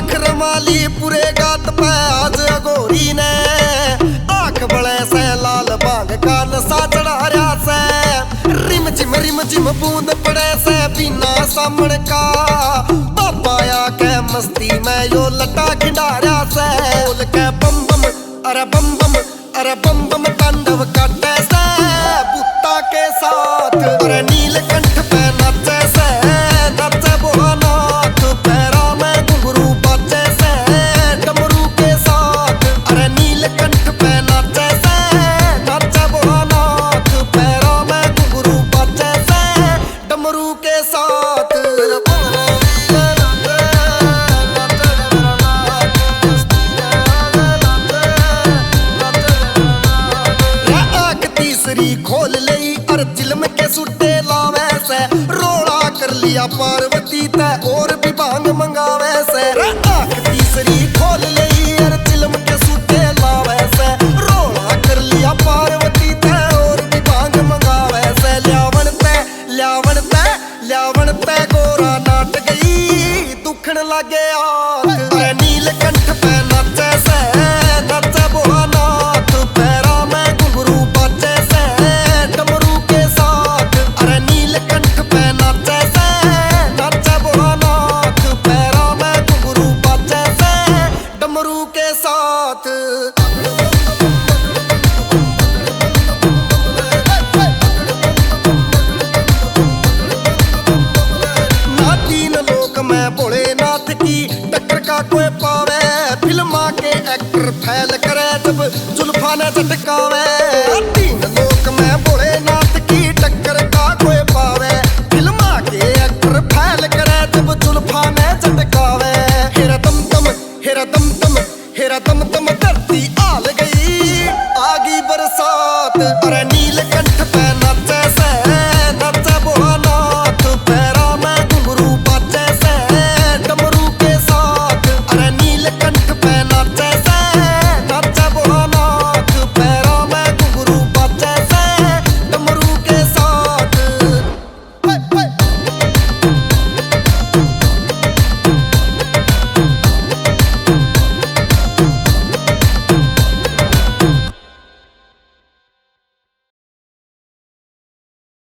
आंख रमाली पूरे गात पे आज अगोरी ने, आंख बड़े से लाल बांग का नशा चढ़ा रहा से, रिम झिम बूंद पड़े से बिना सामण का, बाबा आके मस्ती में यो लटा खिंडा रहा से, बोल के बम बम अरे बम बम अरे बम बम तांडव काटे से बुत्ता के साथ, अरे नीलकंठ पे नाचे से नाचे भोलानाथ, पैरा में घुंघरू बाजे से डमरू के साथ, अरे नीलकंठ पे नाचे से नाचे भोलानाथ, पैरा में घुंघरू बाजे से डमरू के साथ। खोल लई और चिलम के सुट्टे लावे से, रोड़ा कर लिया पार्वती ते और भी भांग मंगावे से, आंख तीसरी खोल लई और चिलम के सुट्टे लावे से, रोड़ा कर लिया पार्वती ते और भी भांग मंगावे से, ल्यावण ते गोरा नाट गई दुखन लागे आंख, अरे नीलकंठ पे नाचे से नाचे भोलानाथ, पैरा में घुंघरू बाजे से डमरू के साथ, अरे नीलकंठ पे नाचे से नाचे भोलानाथ, पैरा में घुंघरू बाजे से डमरू के साथ। ना तीन लोक में भोलेनाथ की टक्कर का कोई पावे, फिल्मा के एक्टर फैल करे जब जुल्फा ने झटकावे, तीन लोक में भोलेनाथ की टक्कर का कोई पावे, फिल्मा के एक्टर फैल करे जब जुल्फा ने झटकावे, हेरा दम दम हेरा दम दम हेरा दम दम धरती आल गई आगी बरसात, अरे नीलकंठ पे नाचे